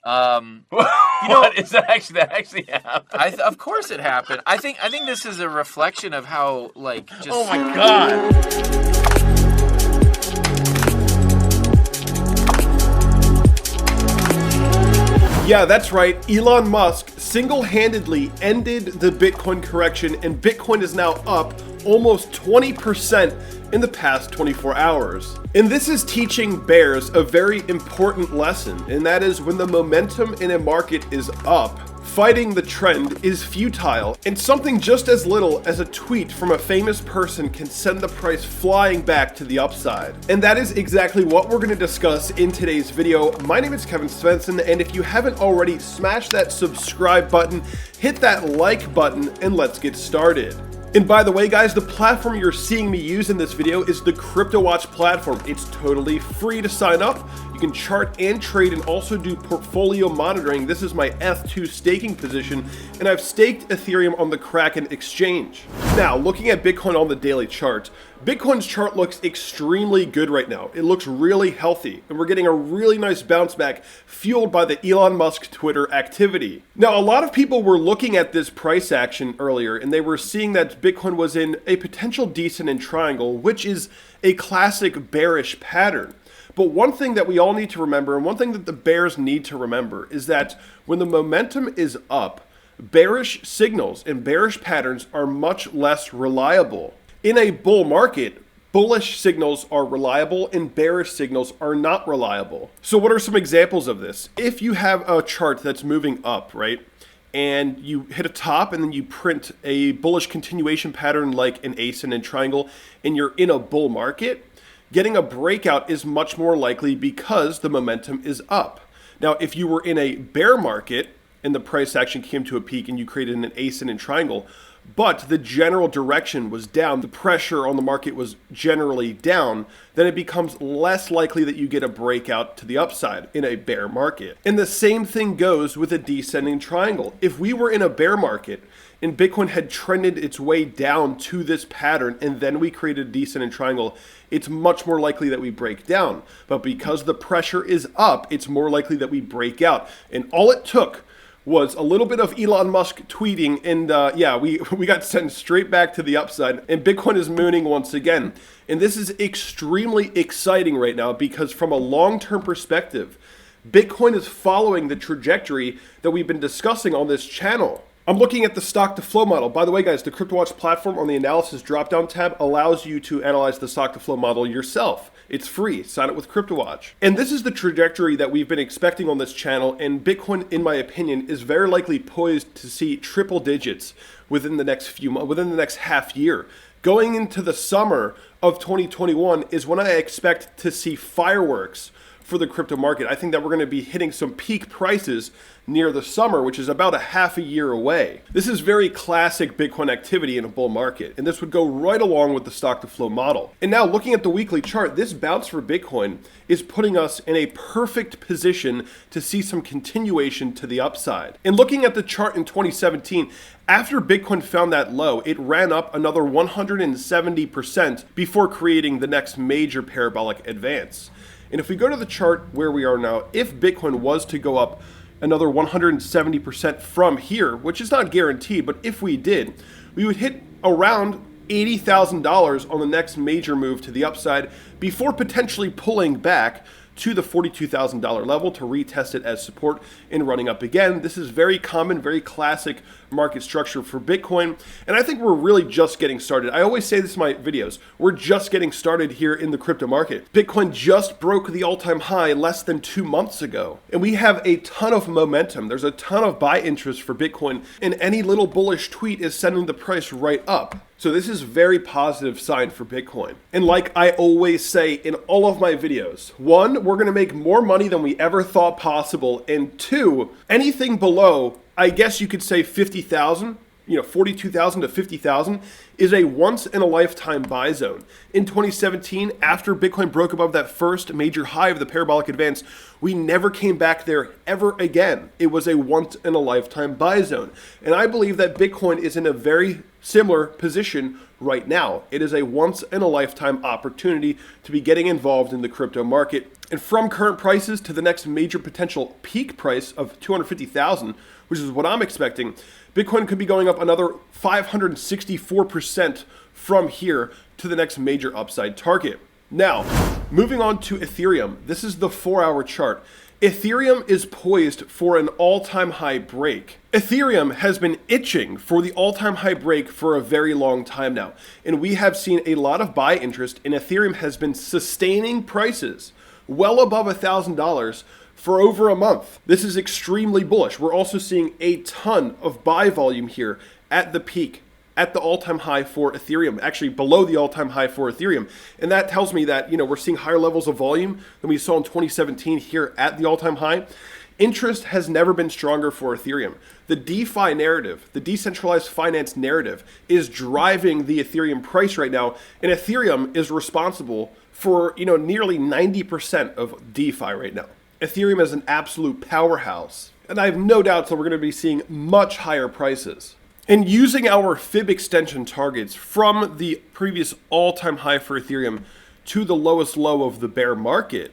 What is that actually? That actually happened? Of course it happened. I think this is a reflection of how just. Oh my god! Yeah, that's right. Elon Musk single-handedly ended the Bitcoin correction, and Bitcoin is now up almost 20% in the past 24 hours. And this is teaching bears a very important lesson, and that is when the momentum in a market is up, fighting the trend is futile, and something just as little as a tweet from a famous person can send the price flying back to the upside. And that is exactly what we're going to discuss in today's video. My name is Kevin Svenson, and if you haven't already, smash that subscribe button, hit that like button, and let's get started. And by the way, guys, the platform you're seeing me use in this video is the Cryptowatch platform. It's totally free to sign up. You can chart and trade and also do portfolio monitoring. This is my Eth2 staking position, and I've staked Ethereum on the Kraken exchange. Now, looking at Bitcoin on the daily chart, Bitcoin's chart looks extremely good right now. It looks really healthy, and we're getting a really nice bounce back fueled by the Elon Musk Twitter activity. Now, a lot of people were looking at this price action earlier, and they were seeing that Bitcoin was in a potential descending triangle, which is a classic bearish pattern. But one thing that we all need to remember, and one thing that the bears need to remember, is that when the momentum is up, bearish signals and bearish patterns are much less reliable. In a bull market, bullish signals are reliable and bearish signals are not reliable. So what are some examples of this? If you have a chart that's moving up, right, and you hit a top and then you print a bullish continuation pattern like an ascendant triangle, and you're in a bull market, getting a breakout is much more likely because the momentum is up. Now, if you were in a bear market and the price action came to a peak and you created an ascendant triangle, but the general direction was down, the pressure on the market was generally down, then it becomes less likely that you get a breakout to the upside in a bear market. And the same thing goes with a descending triangle. If we were in a bear market and Bitcoin had trended its way down to this pattern and then we created a descending triangle, it's much more likely that we break down. But because the pressure is up, it's more likely that we break out. And all it took was a little bit of Elon Musk tweeting, and we got sent straight back to the upside, and Bitcoin is mooning once again. And this is extremely exciting right now because from a long-term perspective, Bitcoin is following the trajectory that we've been discussing on this channel. I'm looking at the stock to flow model. By the way, guys, the Cryptowatch platform on the analysis drop-down tab allows you to analyze the stock to flow model yourself. It's free. Sign up with Cryptowatch. And this is the trajectory that we've been expecting on this channel, and Bitcoin, in my opinion, is very likely poised to see triple digits within the next within the next half year. Going into the summer of 2021 is when I expect to see fireworks for the crypto market. I think that we're going to be hitting some peak prices near the summer, which is about a half a year away. This is very classic Bitcoin activity in a bull market, and this would go right along with the stock to flow model. And now looking at the weekly chart, this bounce for Bitcoin is putting us in a perfect position to see some continuation to the upside. And looking at the chart in 2017, after Bitcoin found that low, it ran up another 170% before creating the next major parabolic advance. And if we go to the chart where we are now, if Bitcoin was to go up another 170% from here, which is not guaranteed, but if we did, we would hit around $80,000 on the next major move to the upside before potentially pulling back to the $42,000 level to retest it as support and running up again. This is very common, very classic market structure for Bitcoin. And I think we're really just getting started. I always say this in my videos. We're just getting started here in the crypto market. Bitcoin just broke the all-time high less than 2 months ago. And we have a ton of momentum. There's a ton of buy interest for Bitcoin. And any little bullish tweet is sending the price right up. So this is a very positive sign for Bitcoin. And like I always say in all of my videos, 1, we're gonna make more money than we ever thought possible. And 2, anything below, I guess you could say 50,000, 42,000 to 50,000 is a once in a lifetime buy zone. In 2017, after Bitcoin broke above that first major high of the parabolic advance, we never came back there ever again. It was a once in a lifetime buy zone. And I believe that Bitcoin is in a very similar position right now. It is a once in a lifetime opportunity to be getting involved in the crypto market. And from current prices to the next major potential peak price of 250,000, which is what I'm expecting, Bitcoin could be going up another 564% from here to the next major upside target. Now, moving on to Ethereum. This is the 4-hour chart. Ethereum is poised for an all-time high break. Ethereum has been itching for the all-time high break for a very long time now, and we have seen a lot of buy interest, and Ethereum has been sustaining prices well above $1,000 for over a month. This is extremely bullish. We're also seeing a ton of buy volume here at the peak, at the all-time high for Ethereum, actually below the all-time high for Ethereum. And that tells me that, we're seeing higher levels of volume than we saw in 2017 here at the all-time high. Interest has never been stronger for Ethereum. The DeFi narrative, the decentralized finance narrative, is driving the Ethereum price right now, and Ethereum is responsible for, nearly 90% of DeFi right now. Ethereum is an absolute powerhouse, and I have no doubts that we're going to be seeing much higher prices. And using our fib extension targets from the previous all-time high for Ethereum to the lowest low of the bear market,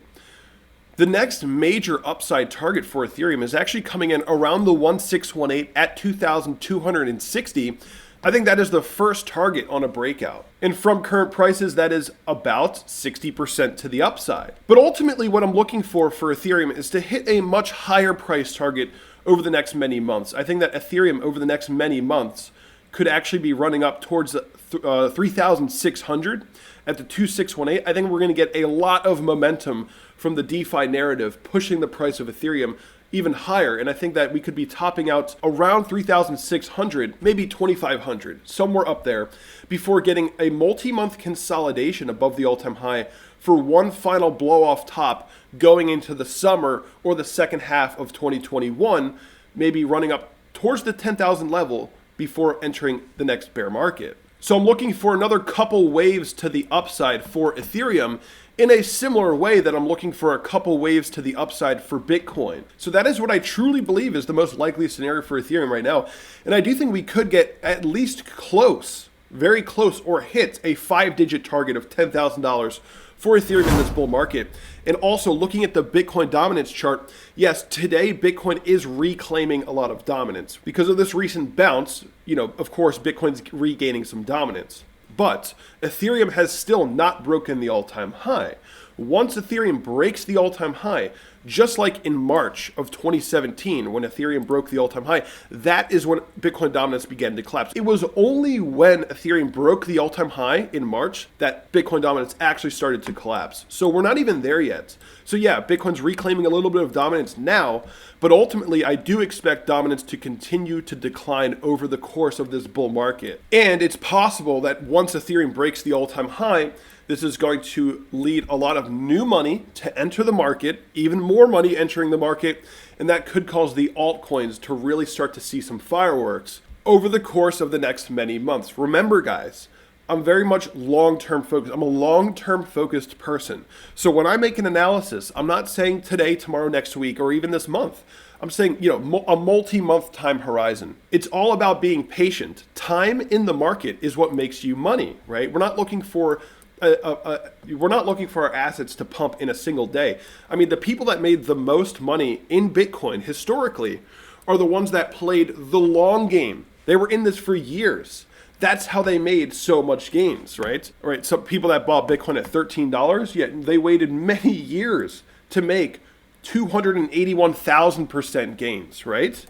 the next major upside target for Ethereum is actually coming in around the 1618 at 2,260. I think that is the first target on a breakout. And from current prices, that is about 60% to the upside. But ultimately, what I'm looking for Ethereum is to hit a much higher price target over the next many months. I think that Ethereum over the next many months could actually be running up towards 3,600 at the 2,618. I think we're going to get a lot of momentum from the DeFi narrative pushing the price of Ethereum even higher, and I think that we could be topping out around 3,600, maybe 2,500, somewhere up there, before getting a multi-month consolidation above the all-time high for one final blow-off top going into the summer or the second half of 2021, maybe running up towards the 10,000 level before entering the next bear market. So I'm looking for another couple waves to the upside for Ethereum in a similar way that I'm looking for a couple waves to the upside for Bitcoin. So that is what I truly believe is the most likely scenario for Ethereum right now. And I do think we could get at least close, very close, or hit a 5-digit target of $10,000 for Ethereum in this bull market. And also looking at the Bitcoin dominance chart, yes, today Bitcoin is reclaiming a lot of dominance. Because of this recent bounce, of course, Bitcoin's regaining some dominance. But Ethereum has still not broken the all-time high. Once Ethereum breaks the all-time high, just like in March of 2017 when Ethereum broke the all-time high, that is when Bitcoin dominance began to collapse. It was only when Ethereum broke the all-time high in March that Bitcoin dominance actually started to collapse. So we're not even there yet. So yeah, Bitcoin's reclaiming a little bit of dominance now, but ultimately I do expect dominance to continue to decline over the course of this bull market. And it's possible that once Ethereum breaks the all-time high, this is going to lead a lot of new money to enter the market, even more money entering the market, and that could cause the altcoins to really start to see some fireworks over the course of the next many months. Remember, guys, I'm very much long-term focused. I'm a long-term focused person. So when I make an analysis, I'm not saying today, tomorrow, next week, or even this month. I'm saying, a multi-month time horizon. It's all about being patient. Time in the market is what makes you money, right? We're not looking for our assets to pump in a single day. I mean, the people that made the most money in Bitcoin historically are the ones that played the long game. They were in this for years. That's how they made so much gains, right? All right, some people that bought Bitcoin at $13, yet they waited many years to make 281,000% gains, right?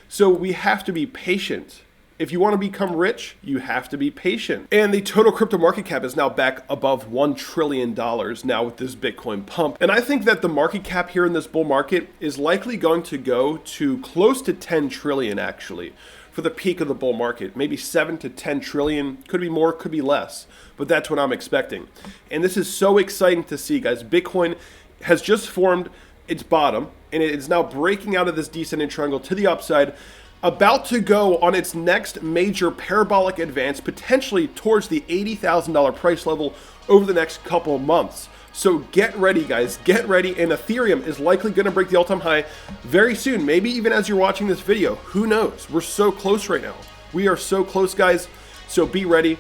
So we have to be patient. If you want to become rich, you have to be patient. And the total crypto market cap is now back above $1 trillion now with this Bitcoin pump. And I think that the market cap here in this bull market is likely going to go to close to 10 trillion actually for the peak of the bull market. Maybe 7 to 10 trillion, could be more, could be less, but that's what I'm expecting. And this is so exciting to see, guys. Bitcoin has just formed its bottom and it is now breaking out of this descending triangle to the upside, about to go on its next major parabolic advance, potentially towards the $80,000 price level over the next couple of months. So get ready, guys, get ready. And Ethereum is likely going to break the all-time high very soon, maybe even as you're watching this video. Who knows? We're so close right now. We are so close, guys. So be ready.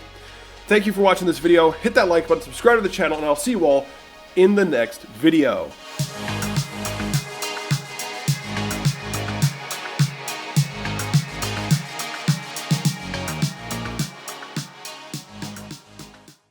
Thank you for watching this video. Hit that like button, subscribe to the channel, and I'll see you all in the next video.